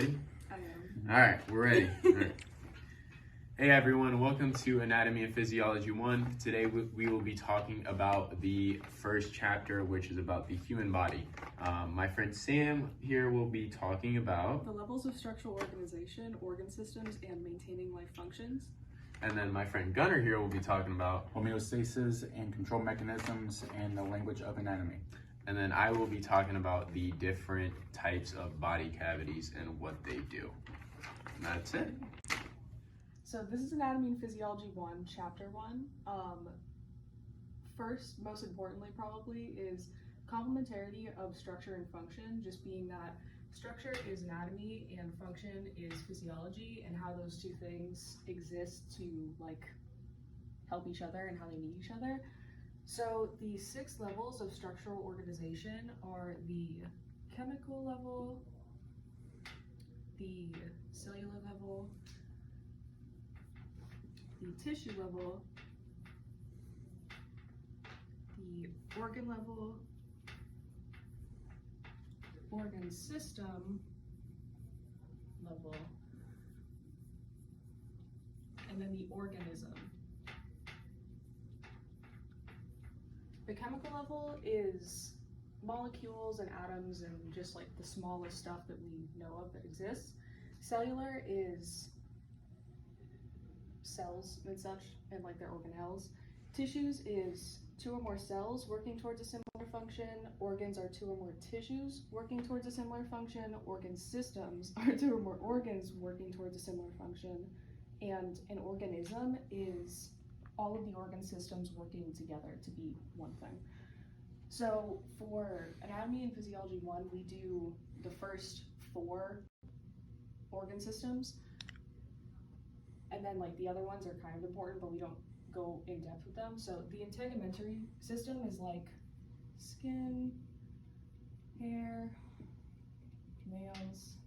Ready? I am. All right, we're ready. All right. Hey everyone, welcome to Anatomy and Physiology 1. Today we will be talking about the first chapter, which is about the human body. My friend Sam here will be talking about the levels of structural organization, organ systems, and maintaining life functions. And then my friend Gunnar here will be talking about homeostasis and control mechanisms and the language of anatomy. And then I will be talking about the different types of body cavities and what they do. And that's it. So this is Anatomy and Physiology 1, Chapter 1. First, most importantly probably, is complementarity of structure and function, just being that structure is anatomy and function is physiology, and how those two things exist to help each other and how they need each other. So the 6 levels of structural organization are the chemical level, the cellular level, the tissue level, the organ level, organ system level, and then the organism. The chemical level is molecules and atoms and just like the smallest stuff that we know of that exists. Cellular is cells and such, and like their organelles. Tissues is 2 or more cells working towards a similar function. Organs are 2 or more tissues working towards a similar function. Organ systems are 2 or more organs working towards a similar function. And an organism is all of the organ systems working together to be one thing. So for Anatomy and Physiology 1, we do the first 4 organ systems, and then like the other ones are kind of important, but we don't go in depth with them. So the integumentary system is like skin, hair, nails.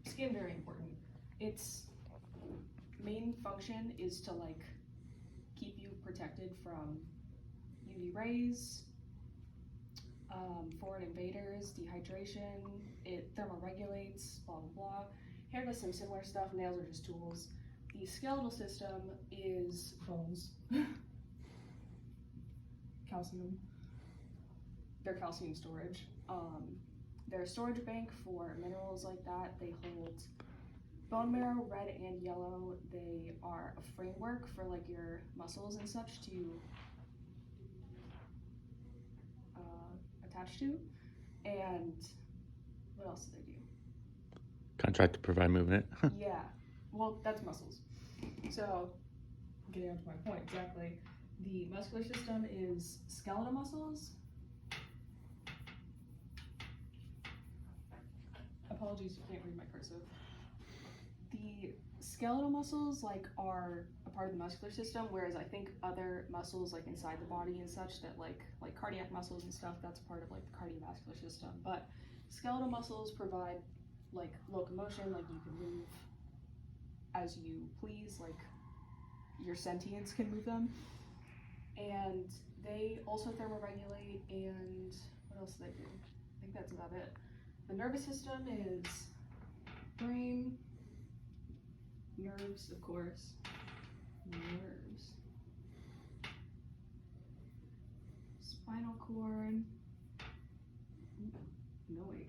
Skin, very important. Its main function is to like keep you protected from UV rays, foreign invaders, dehydration. It thermoregulates, blah blah blah. Hair does some similar stuff. Nails are just tools. The skeletal system is bones, calcium. They're calcium storage. They're a storage bank for minerals like that. They hold bone marrow, red and yellow. They are a framework for like your muscles and such to attach to. And what else do they do? Contract to provide movement. Yeah, well, that's muscles. So, getting on to my point, exactly. The muscular system is skeletal muscles. Apologies, you can't read my cursive. The skeletal muscles are a part of the muscular system, whereas I think other muscles like inside the body and such that like cardiac muscles and stuff, that's part of like the cardiovascular system. But skeletal muscles provide like locomotion, like you can move as you please, like your sentience can move them. And they also thermoregulate, and what else do they do? I think that's about it. The nervous system is brain, nerves, of course, nerves, spinal cord, no H,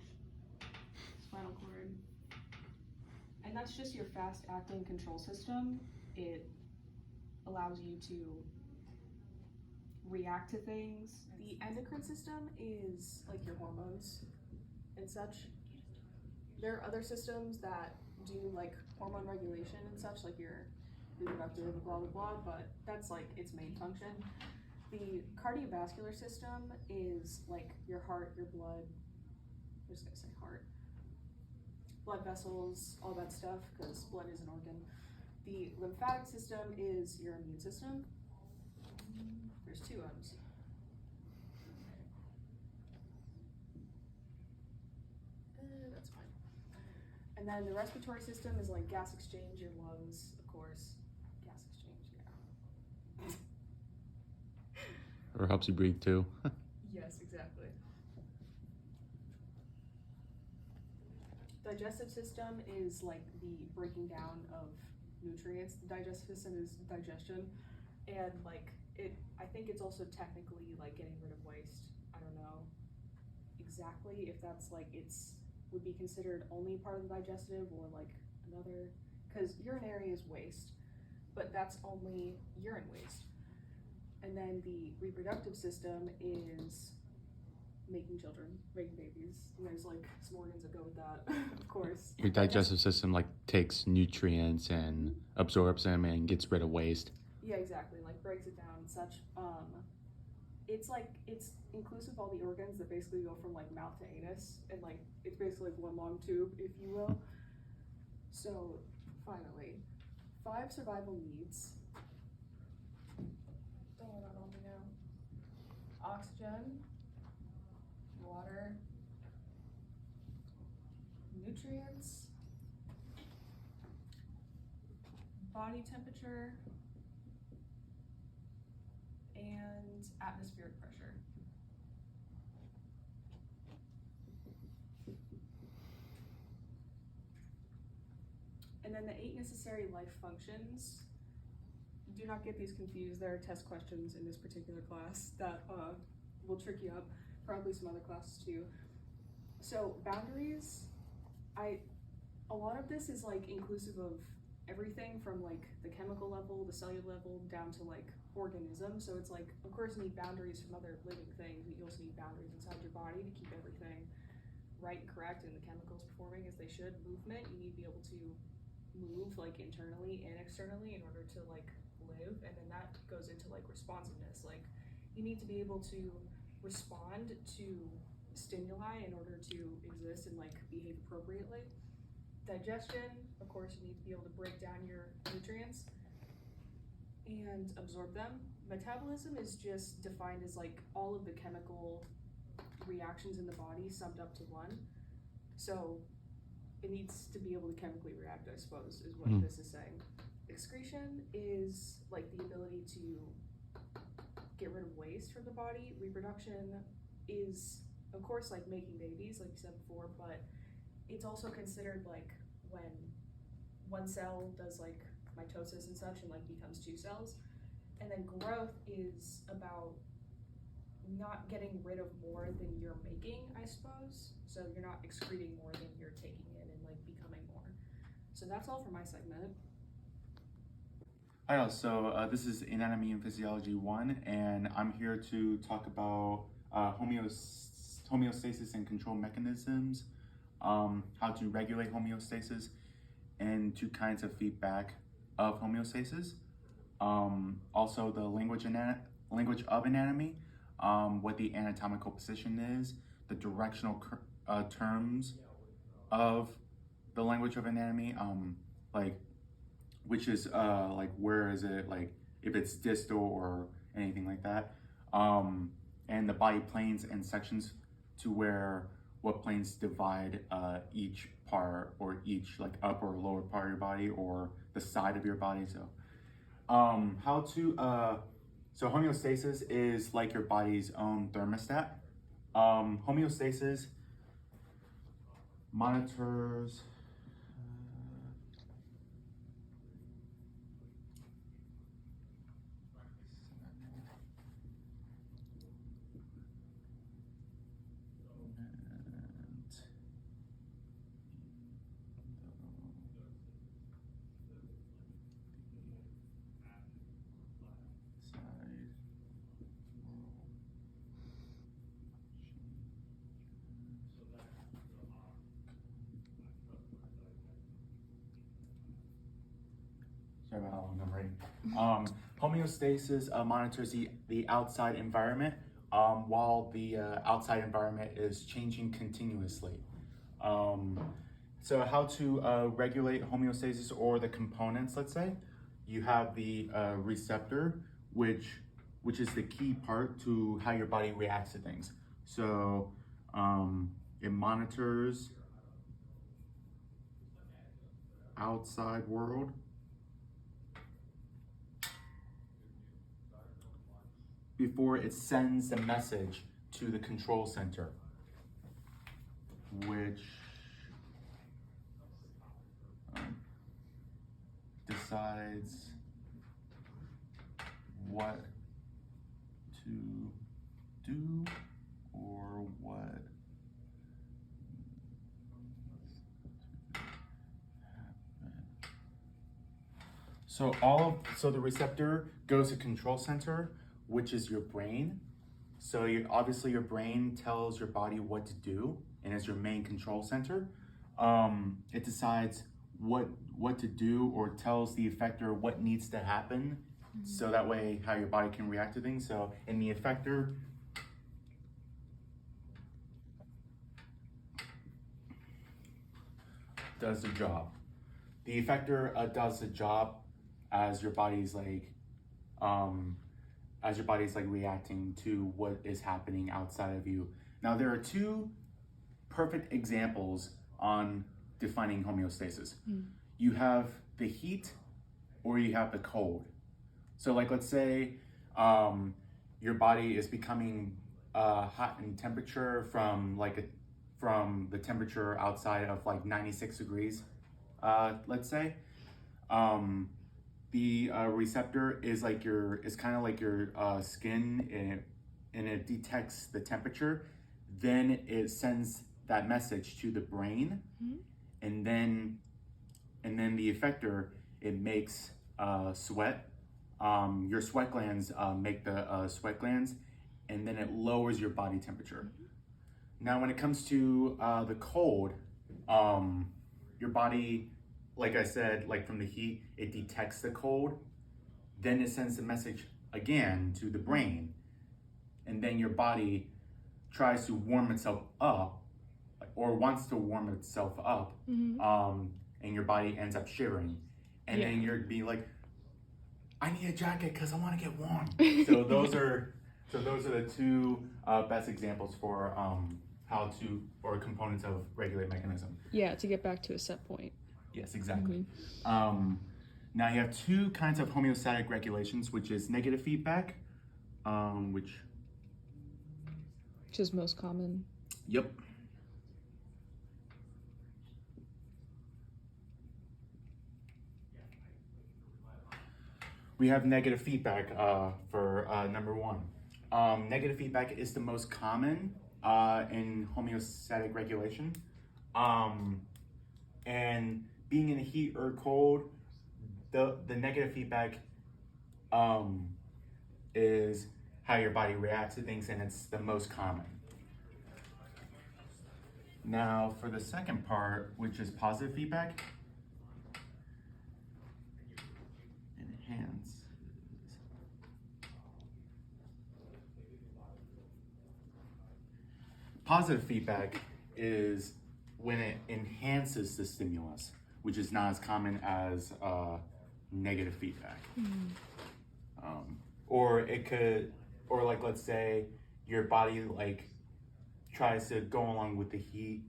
spinal cord, and that's just your fast-acting control system. It allows you to react to things. The endocrine system is like your hormones and such. There are other systems that do like hormone regulation and such, like your reproductive, blah blah blah, but that's like its main function. The cardiovascular system is like your heart, your blood, I'm just gonna say heart, blood vessels, all that stuff, because blood is an organ. The lymphatic system is your immune system. There's 2 M's. That's fine. And then the respiratory system is like gas exchange, your lungs, of course. Gas exchange, yeah. Or helps you breathe too. Yes, exactly. digestive system is like the breaking down of nutrients. The digestive system is digestion, and like I think it's also technically like getting rid of waste. I don't know exactly if that's like would be considered only part of the digestive or like another, because urinary is waste, but that's only urine waste. And then the reproductive system is making children, making babies. And there's like some organs that go with that, of course. Your digestive system like takes nutrients and absorbs them and gets rid of waste. Yeah, exactly. Like breaks it down and such. It's inclusive of all the organs that basically go from like mouth to anus, and like it's basically like one long tube, if you will. So finally, 5 survival needs. Don't worry about me now. Oxygen, water, nutrients, body temperature, and atmospheric pressure. And then the 8 necessary life functions. Do not get these confused. There are test questions in this particular class that will trick you up. Probably some other classes too. So boundaries, a lot of this is like inclusive of everything from like the chemical level, the cellular level, down to like organisms. So it's like, of course, you need boundaries from other living things, but you also need boundaries inside your body to keep everything right and correct and the chemicals performing as they should. Movement, you need to be able to move like internally and externally in order to like live. And then that goes into like responsiveness. Like you need to be able to respond to stimuli in order to exist and like behave appropriately. Digestion, of course, you need to be able to break down your nutrients and absorb them. Metabolism is just defined as like all of the chemical reactions in the body summed up to one. So it needs to be able to chemically react, I suppose, is what this is saying. Excretion is like the ability to get rid of waste from the body. Reproduction is, of course, like making babies, like you said before, but it's also considered like when one cell does like mitosis and such and like becomes 2 cells. And then growth is about not getting rid of more than you're making, I suppose. So you're not excreting more than you're taking in and like becoming more. So that's all for my segment. Hi, so this is Anatomy and Physiology 1, and I'm here to talk about homeostasis and control mechanisms, how to regulate homeostasis, and 2 kinds of feedback of homeostasis. Also the language of anatomy, what the anatomical position is, the directional terms of the language of anatomy, like which is like where is it, like if it's distal or anything like that, and the body planes and sections to where what planes divide each part or each like upper or lower part of your body or the side of your body. So so homeostasis is like your body's own thermostat. Homeostasis monitors Sorry about how long I'm writing. Homeostasis monitors the outside environment while the outside environment is changing continuously. So how to regulate homeostasis or the components, let's say. You have the receptor, which is the key part to how your body reacts to things. So it monitors outside world before it sends the message to the control center, which decides what to do or what so the receptor goes to control center, which is your brain. So obviously your brain tells your body what to do and is your main control center. It decides what to do or tells the effector what needs to happen. So that way how your body can react to things. So in the effector, does the job. The effector does the job as your body's like reacting to what is happening outside of you. Now there are two perfect examples on defining homeostasis. You have the heat or you have the cold. So like let's say your body is becoming hot in temperature from the temperature outside of like 96 degrees, let's say. The receptor is kind of like your skin, and it detects the temperature. Then it sends that message to the brain, and then the effector, it makes sweat. Your sweat glands make the sweat glands, and then it lowers your body temperature. Now, when it comes to the cold, your body, like I said, like from the heat, it detects the cold, then it sends the message again to the brain, and then your body tries to warm itself up, or wants to warm itself up, and your body ends up shivering, and then you're being like, I need a jacket because I want to get warm. So those are the two best examples for components of regulate mechanism. Yeah, to get back to a set point. Yes, exactly. Now you have two kinds of homeostatic regulations, which is negative feedback, which is most common. Yep. We have negative feedback for number one. Negative feedback is the most common in homeostatic regulation. And being in heat or cold, the negative feedback is how your body reacts to things, and it's the most common. Now for the second part, which is positive feedback, enhance. Positive feedback is when it enhances the stimulus, which is not as common as negative feedback. Or like let's say your body like tries to go along with the heat,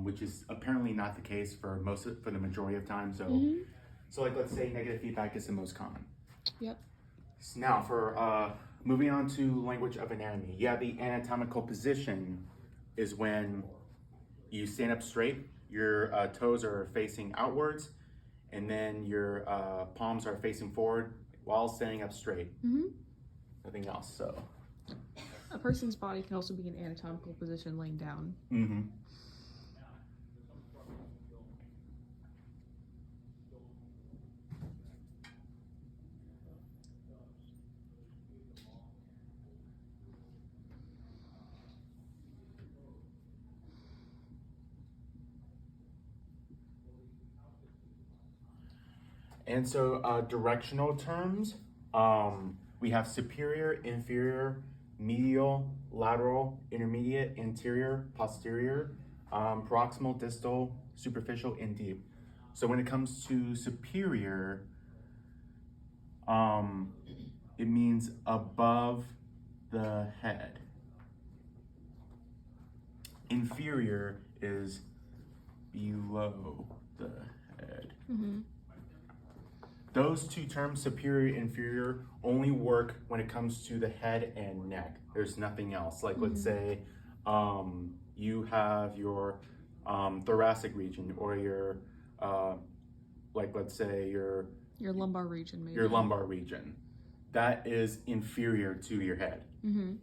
which is apparently not the case for the majority of time. So like let's say negative feedback is the most common. Yep. So now for moving on to language of anatomy. Yeah, the anatomical position is when you stand up straight, your toes are facing outwards, and then your palms are facing forward while standing up straight. Nothing else, so. A person's body can also be in anatomical position laying down. And so directional terms, we have superior, inferior, medial, lateral, intermediate, anterior, posterior, proximal, distal, superficial, and deep. So when it comes to superior, it means above the head. Inferior is below the head. Those two terms, superior, inferior, only work when it comes to the head and neck. There's nothing else. Like let's say you have your thoracic region, or your, like let's say your Your lumbar region, maybe. Your lumbar region. That is inferior to your head. Mm-hmm.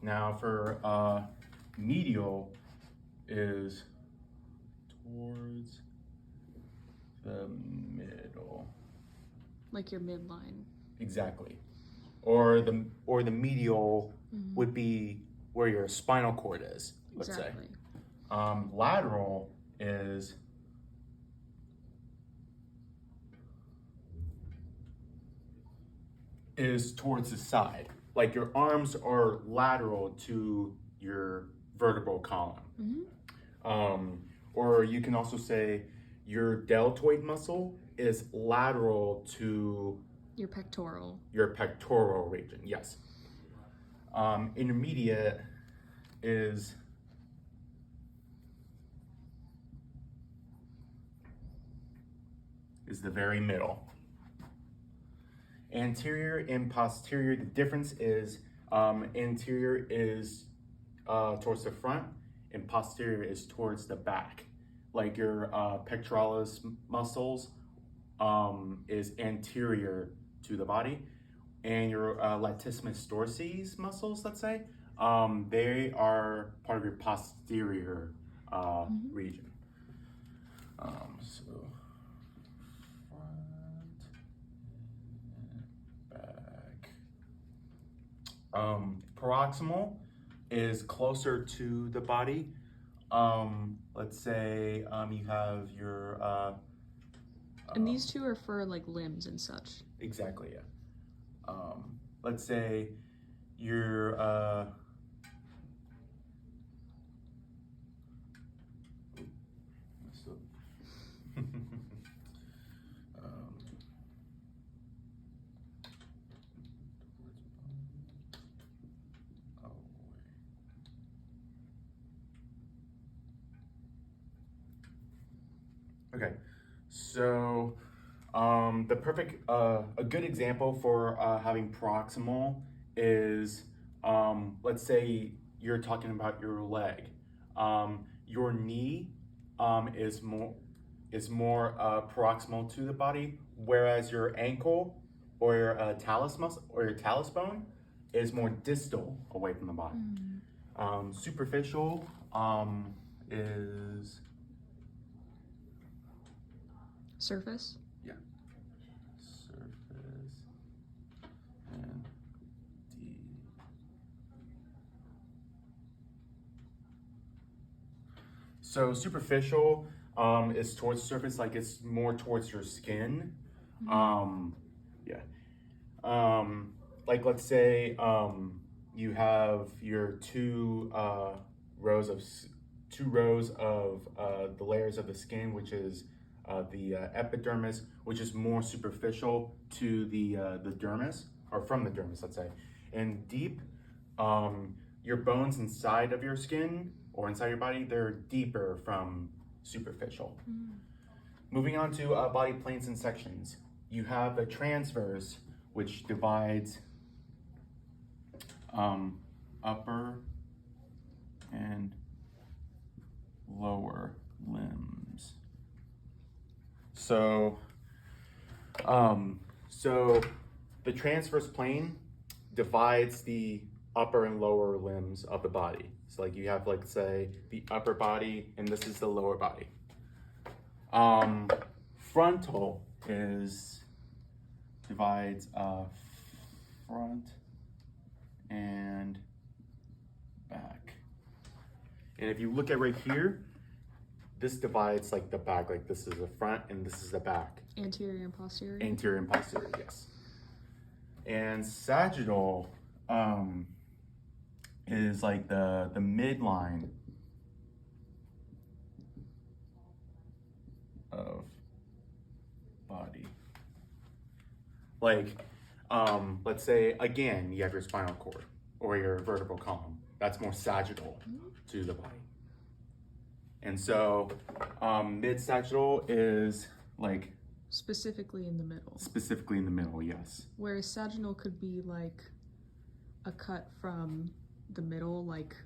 Now for medial is towards the middle. Like your midline. Exactly. Or the medial would be where your spinal cord is, let's Exactly. say. Lateral is towards the side. Like your arms are lateral to your vertebral column. Mm-hmm. Or you can also say your deltoid muscle is lateral to Your pectoral. your pectoral region, yes. Intermediate is the very middle. Anterior and posterior, the difference is anterior is towards the front and posterior is towards the back. Like your pectoralis muscles is anterior to the body, and your latissimus dorsi muscles, let's say, they are part of your posterior region. So proximal is closer to the body. Let's say you have your And these two are for like limbs and such. exactly, yeah. Let's say your okay, so the perfect, a good example for having proximal is, let's say you're talking about your leg. Your knee is more proximal to the body, whereas your ankle or your talus muscle or your talus bone is more distal away from the body. Superficial is Surface. surface and deep. So superficial is towards the surface, like it's more towards your skin. Like let's say you have your two rows of the layers of the skin, which is the epidermis, which is more superficial to the dermis, or from the dermis, let's say. And deep, your bones inside of your skin or inside your body, they're deeper from superficial. Moving on to body planes and sections. You have a transverse, which divides upper and lower limbs. So the transverse plane divides the upper and lower limbs of the body. So like you have, like, say, the upper body and this is the lower body. Frontal divides front and back. And if you look at right here, this divides like the back, like this is the front and this is the back. Anterior and posterior. Anterior and posterior, yes. And sagittal is like the midline of body. Like, let's say again, you have your spinal cord or your vertebral column. That's more sagittal to the body. And so mid-sagittal is like Specifically in the middle. specifically in the middle, yes. Whereas sagittal could be like a cut from the middle, like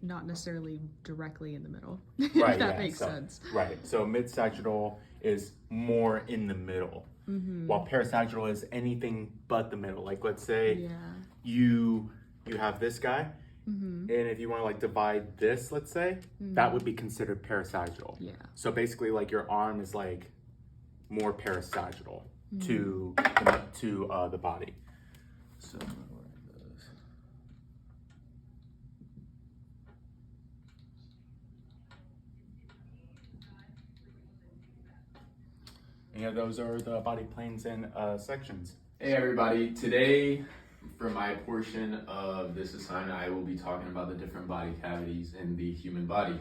not necessarily directly in the middle. Right, if that yeah, makes so- sense. Right. So mid-sagittal is more in the middle, while parasagittal is anything but the middle. Like let's say Yeah. you have this guy, and if you want to like divide this, let's say, that would be considered parasagittal. Yeah. So basically, like your arm is like more parasagittal to the body. So yeah, those are the body planes and sections. Hey everybody, today for my portion of this assignment I will be talking about the different body cavities in the human body.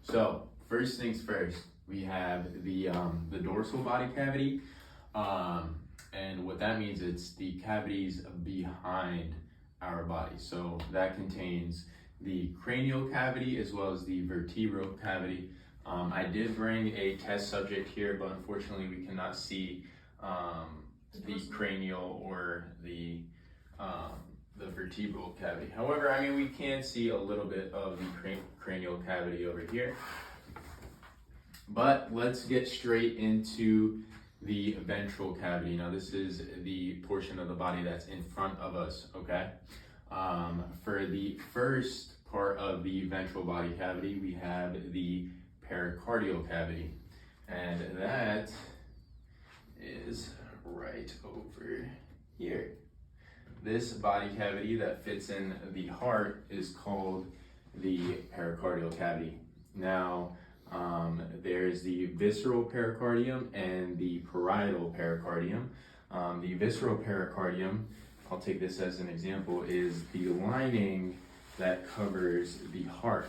So first things first, we have the dorsal body cavity, and what that means, it's the cavities behind our body. So that contains the cranial cavity as well as the vertebral cavity. I did bring a test subject here, but unfortunately we cannot see the cranial or the vertebral cavity. However, I mean, we can see a little bit of the cranial cavity over here. But let's get straight into the ventral cavity. Now, this is the portion of the body that's in front of us, okay? For the first part of the ventral body cavity, we have the pericardial cavity, and that is right over here. This body cavity that fits in the heart is called the pericardial cavity. Now, there's the visceral pericardium and the parietal pericardium. The visceral pericardium, I'll take this as an example, is the lining that covers the heart.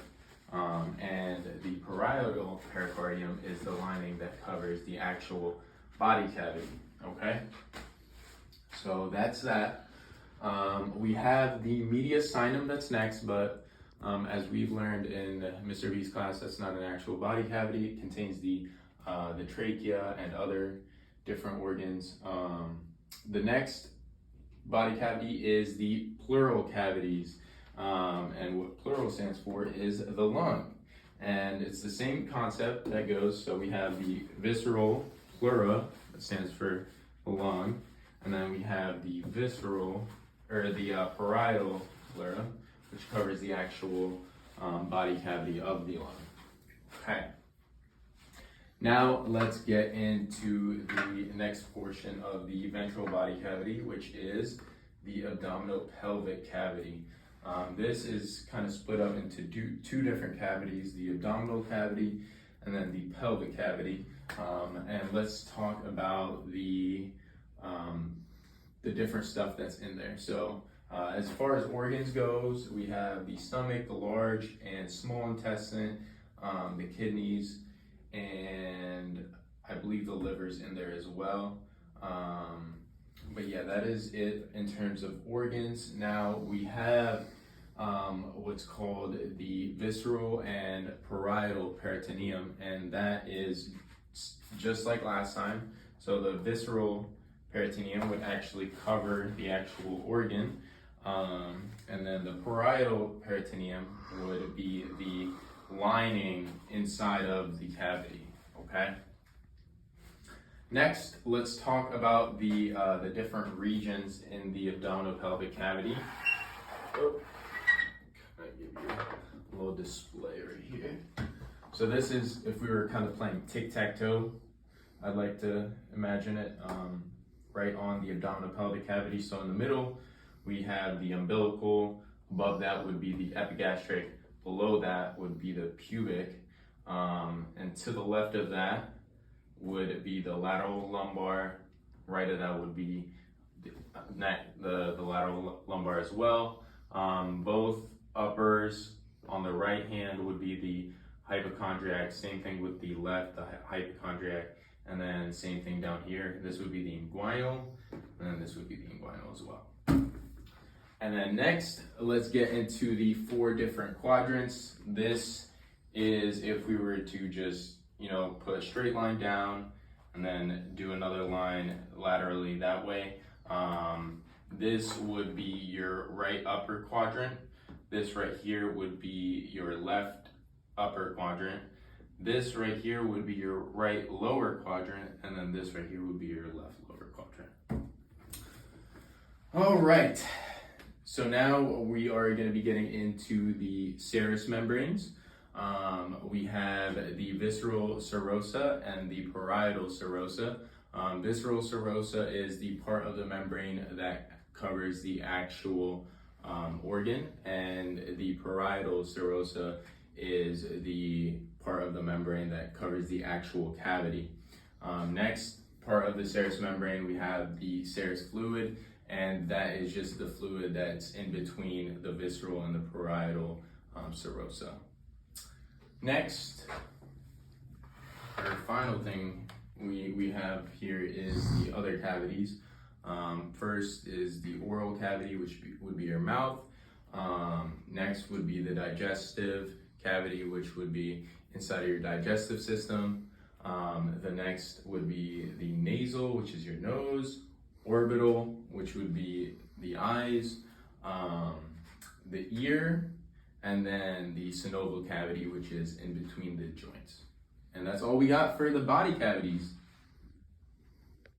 And the parietal pericardium is the lining that covers the actual body cavity, okay? So that's that. We have the mediastinum that's next, but as we've learned in Mr. V's class, that's not an actual body cavity. It contains the trachea and other different organs. The next body cavity is the pleural cavities. And what pleural stands for is the lung. And it's the same concept that goes, so we have the visceral pleura, that stands for the lung, and then we have the visceral, or the parietal pleura, which covers the actual body cavity of the lung. Okay. Now let's get into the next portion of the ventral body cavity, which is the abdominal pelvic cavity. This is kind of split up into two different cavities, the abdominal cavity and then the pelvic cavity. And let's talk about the different stuff that's in there. So as far as organs goes, we have the stomach, the large and small intestine, the kidneys, and I believe the liver's in there as well. But yeah, that is it in terms of organs. Now we have what's called the visceral and parietal peritoneum, and that is just like last time. So the visceral peritoneum would actually cover the actual organ, and then the parietal peritoneum would be the lining inside of the cavity, okay? Next, let's talk about the different regions in the abdominal pelvic cavity. Oh, can I give you a little display right here? So this is, if we were kind of playing tic-tac-toe, I'd like to imagine it right on the abdominal pelvic cavity. So in the middle, we have the umbilical. Above that would be the epigastric. Below that would be the pubic. And to the left of that would be the lateral lumbar. Right of that would be the lateral lumbar as well. Both uppers on the right hand would be the hypochondriac. Same thing with the left, the hypochondriac. And then same thing down here. This would be the inguinal, and then this would be the inguinal as well. And then next, let's get into the 4 different quadrants. This is if we were to just, put a straight line down and then do another line laterally that way. This would be your right upper quadrant. This right here would be your left upper quadrant. This right here would be your right lower quadrant, and then this right here would be your left lower quadrant. All right, so now we are going to be getting into the serous membranes. We have the visceral serosa and the parietal serosa. Visceral serosa is the part of the membrane that covers the actual organ, and the parietal serosa is the part of the membrane that covers the actual cavity. Next part of the serous membrane, we have the serous fluid, and that is just the fluid that's in between the visceral and the parietal serosa. Next, our final thing we have here is the other cavities. First is the oral cavity, which would be your mouth. Next would be the digestive cavity, which would be inside of your digestive system. The next would be the nasal, which is your nose. Orbital, which would be the eyes. The ear, and then the synovial cavity, which is in between the joints. And that's all we got for the body cavities.